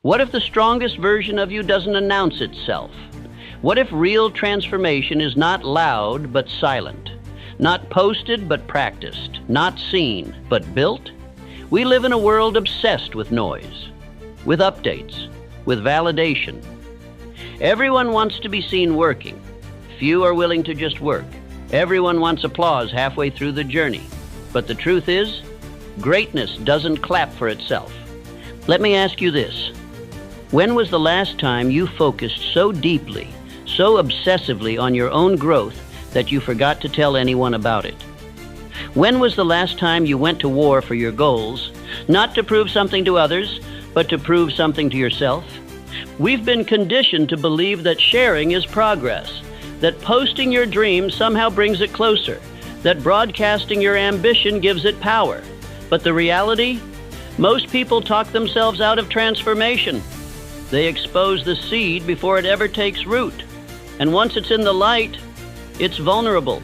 What if the strongest version of you doesn't announce itself? What if real transformation is not loud but silent? Not posted but practiced? Not seen but built? We live in a world obsessed with noise, with updates, with validation. Everyone wants to be seen working. Few are willing to just work. Everyone wants applause halfway through the journey. But the truth is, greatness doesn't clap for itself. Let me ask you this. When was the last time you focused so deeply, so obsessively on your own growth that you forgot to tell anyone about it? When was the last time you went to war for your goals, not to prove something to others, but to prove something to yourself? We've been conditioned to believe that sharing is progress, that posting your dream somehow brings it closer, that broadcasting your ambition gives it power. But the reality? Most people talk themselves out of transformation. They expose the seed before it ever takes root. And once it's in the light, it's vulnerable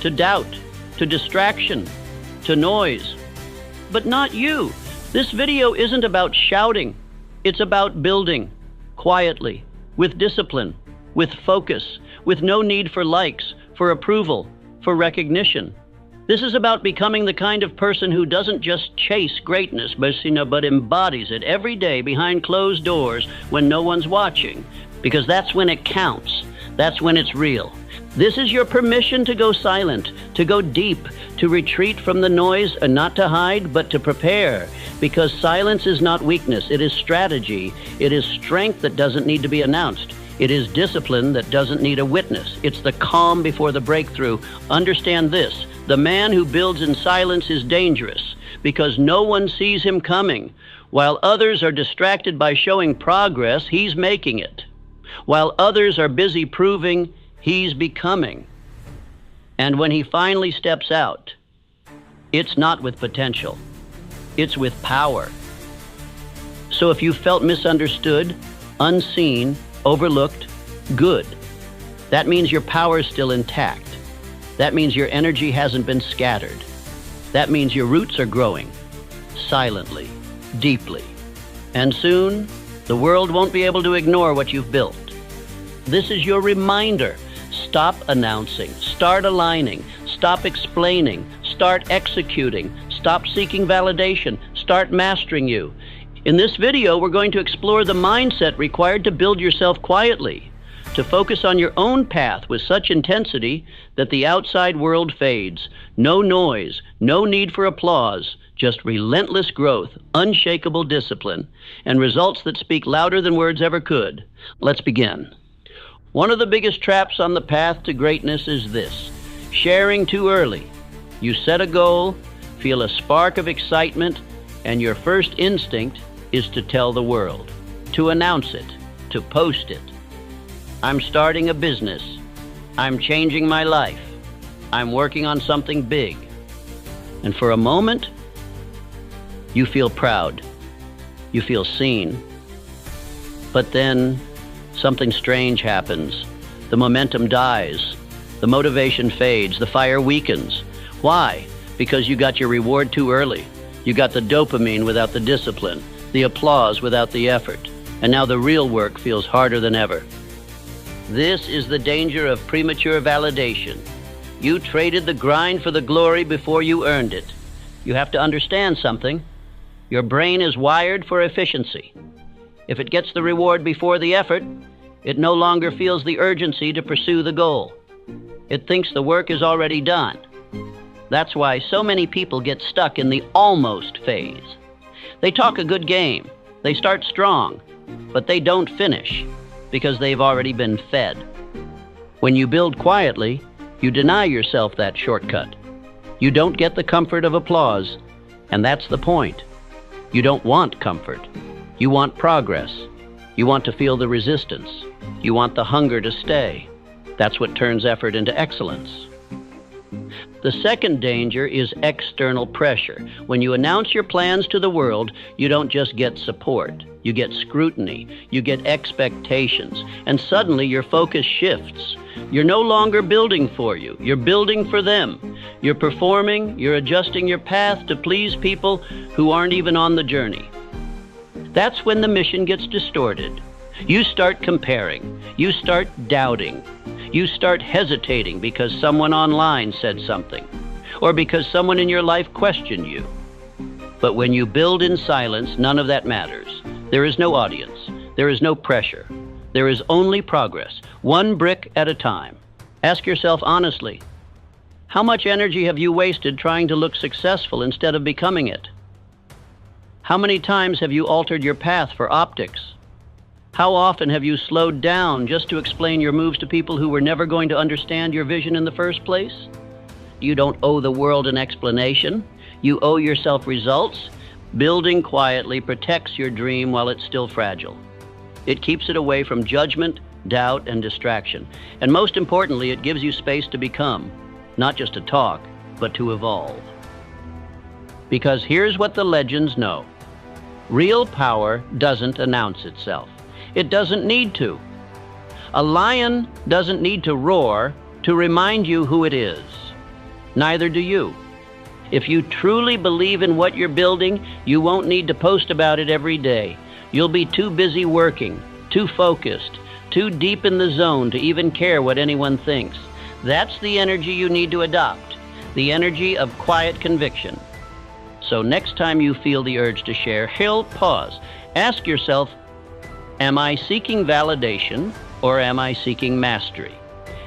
to doubt, to distraction, to noise. But not you. This video isn't about shouting. It's about building, quietly, with discipline, with focus, with no need for likes, for approval, for recognition. This is about becoming the kind of person who doesn't just chase greatness, but embodies it every day behind closed doors when no one's watching. Because that's when it counts. That's when it's real. This is your permission to go silent, to go deep, to retreat from the noise and not to hide, but to prepare. Because silence is not weakness, it is strategy. It is strength that doesn't need to be announced. It is discipline that doesn't need a witness. It's the calm before the breakthrough. Understand this. The man who builds in silence is dangerous because no one sees him coming. While others are distracted by showing progress, he's making it. While others are busy proving, he's becoming. And when he finally steps out, it's not with potential, it's with power. So if you felt misunderstood, unseen, overlooked, good. That means your power is still intact. That means your energy hasn't been scattered. That means your roots are growing, silently, deeply. And soon, the world won't be able to ignore what you've built. This is your reminder. Stop announcing, start aligning, stop explaining, start executing, stop seeking validation, start mastering you. In this video, we're going to explore the mindset required to build yourself quietly, to focus on your own path with such intensity that the outside world fades. No noise, no need for applause, just relentless growth, unshakable discipline, and results that speak louder than words ever could. Let's begin. One of the biggest traps on the path to greatness is this: sharing too early. You set a goal, feel a spark of excitement, and your first instinct is to tell the world, to announce it, to post it. I'm starting a business. I'm changing my life. I'm working on something big. And for a moment, you feel proud. You feel seen. But then something strange happens. The momentum dies. The motivation fades. The fire weakens. Why? Because you got your reward too early. You got the dopamine without the discipline, the applause without the effort. And now the real work feels harder than ever. This is the danger of premature validation. You traded the grind for the glory before you earned it. You have to understand something. Your brain is wired for efficiency. If it gets the reward before the effort, it no longer feels the urgency to pursue the goal. It thinks the work is already done. That's why so many people get stuck in the almost phase. They talk a good game, they start strong, but they don't finish because they've already been fed. When you build quietly, you deny yourself that shortcut. You don't get the comfort of applause, and that's the point. You don't want comfort. You want progress. You want to feel the resistance. You want the hunger to stay. That's what turns effort into excellence. The second danger is external pressure. When you announce your plans to the world, you don't just get support. You get scrutiny. You get expectations. And suddenly your focus shifts. You're no longer building for you. You're building for them. You're performing. You're adjusting your path to please people who aren't even on the journey. That's when the mission gets distorted. You start comparing. You start doubting. You start hesitating because someone online said something, or because someone in your life questioned you. But when you build in silence, none of that matters. There is no audience. There is no pressure. There is only progress, one brick at a time. Ask yourself honestly, how much energy have you wasted trying to look successful instead of becoming it? How many times have you altered your path for optics? How often have you slowed down just to explain your moves to people who were never going to understand your vision in the first place? You don't owe the world an explanation. You owe yourself results. Building quietly protects your dream while it's still fragile. It keeps it away from judgment, doubt, and distraction. And most importantly, it gives you space to become, not just to talk, but to evolve. Because here's what the legends know. Real power doesn't announce itself. It doesn't need to. A lion doesn't need to roar to remind you who it is. Neither do you. If you truly believe in what you're building, you won't need to post about it every day. You'll be too busy working, too focused, too deep in the zone to even care what anyone thinks. That's the energy you need to adopt, the energy of quiet conviction. So next time you feel the urge to share, pause. Ask yourself, am I seeking validation or am I seeking mastery?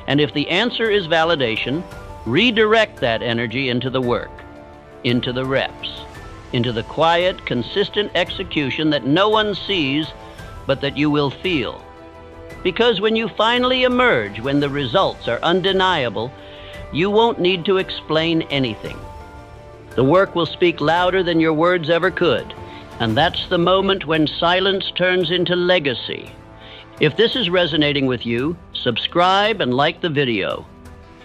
And if the answer is validation, redirect that energy into the work, into the reps, into the quiet, consistent execution that no one sees, but that you will feel. Because when you finally emerge, when the results are undeniable, you won't need to explain anything. The work will speak louder than your words ever could, and that's the moment when silence turns into legacy. If this is resonating with you, subscribe and like the video.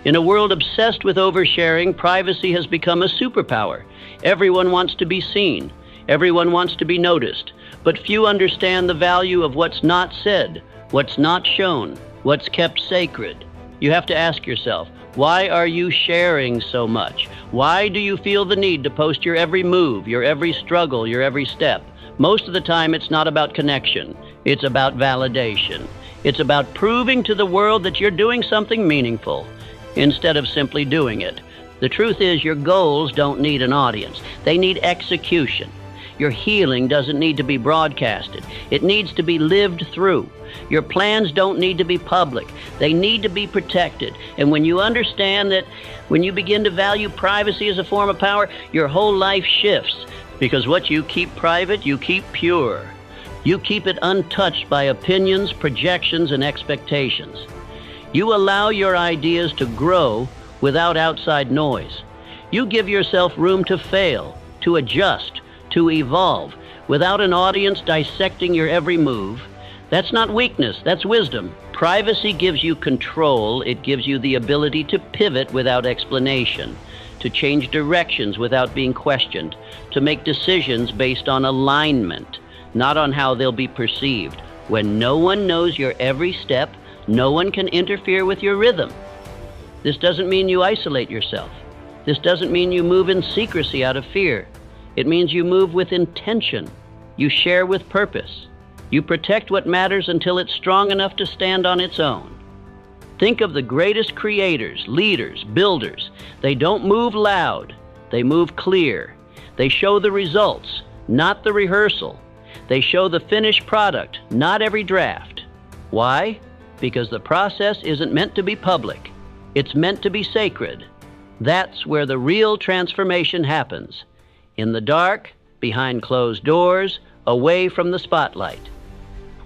In a world obsessed with oversharing, privacy has become a superpower. Everyone wants to be seen. Everyone wants to be noticed. But few understand the value of what's not said, what's not shown, what's kept sacred. You have to ask yourself, why are you sharing so much? Why do you feel the need to post your every move, your every struggle, your every step? Most of the time, it's not about connection. It's about validation. It's about proving to the world that you're doing something meaningful instead of simply doing it. The truth is, your goals don't need an audience. They need execution. Your healing doesn't need to be broadcasted. It needs to be lived through. Your plans don't need to be public. They need to be protected. And when you understand that, when you begin to value privacy as a form of power, your whole life shifts. Because what you keep private, you keep pure. You keep it untouched by opinions, projections, and expectations. You allow your ideas to grow without outside noise. You give yourself room to fail, to adjust, to evolve, without an audience dissecting your every move. That's not weakness, that's wisdom. Privacy gives you control. It gives you the ability to pivot without explanation, to change directions without being questioned, to make decisions based on alignment, not on how they'll be perceived. When no one knows your every step, no one can interfere with your rhythm. This doesn't mean you isolate yourself. This doesn't mean you move in secrecy out of fear. It means you move with intention. You share with purpose. You protect what matters until it's strong enough to stand on its own. Think of the greatest creators, leaders, builders. They don't move loud. They move clear. They show the results, not the rehearsal. They show the finished product, not every draft. Why? Because the process isn't meant to be public. It's meant to be sacred. That's where the real transformation happens. In the dark, behind closed doors, away from the spotlight.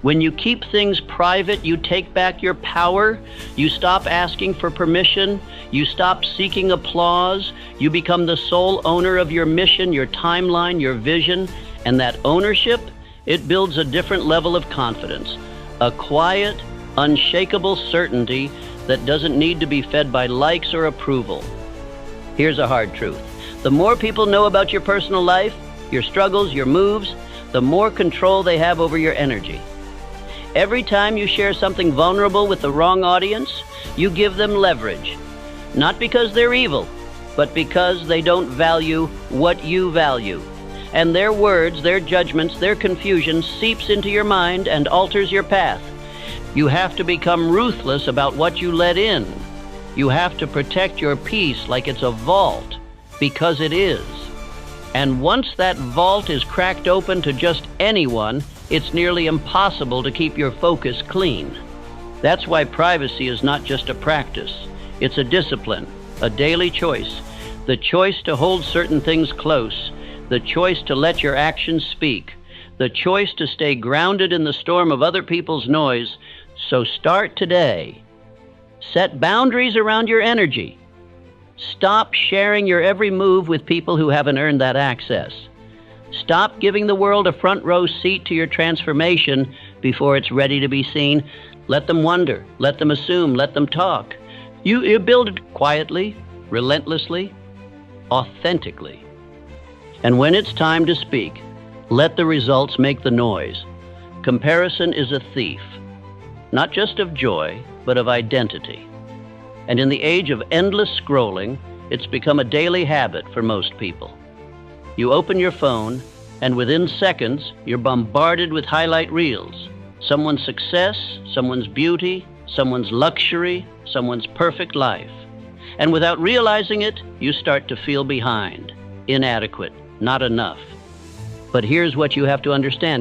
When you keep things private, you take back your power. You stop asking for permission. You stop seeking applause. You become the sole owner of your mission, your timeline, your vision. And that ownership, it builds a different level of confidence. A quiet, unshakable certainty that doesn't need to be fed by likes or approval. Here's a hard truth. The more people know about your personal life, your struggles, your moves, the more control they have over your energy. Every time you share something vulnerable with the wrong audience, you give them leverage. Not because they're evil, but because they don't value what you value. and their words, their judgments, their confusion seeps into your mind and alters your path. You have to become ruthless about what you let in. You have to protect your peace like it's a vault, because it is. And once that vault is cracked open to just anyone, it's nearly impossible to keep your focus clean. That's why privacy is not just a practice. It's a discipline, a daily choice. The choice to hold certain things close, the choice to let your actions speak, the choice to stay grounded in the storm of other people's noise. So start today. Set boundaries around your energy. Stop sharing your every move with people who haven't earned that access. Stop giving the world a front row seat to your transformation before it's ready to be seen. Let them wonder, let them assume, let them talk. You build it quietly, relentlessly, authentically. And when it's time to speak, let the results make the noise. Comparison is a thief, not just of joy, but of identity. And in the age of endless scrolling, it's become a daily habit for most people. You open your phone, and within seconds, you're bombarded with highlight reels. Someone's success, someone's beauty, someone's luxury, someone's perfect life. And without realizing it, you start to feel behind, inadequate, not enough. But here's what you have to understand.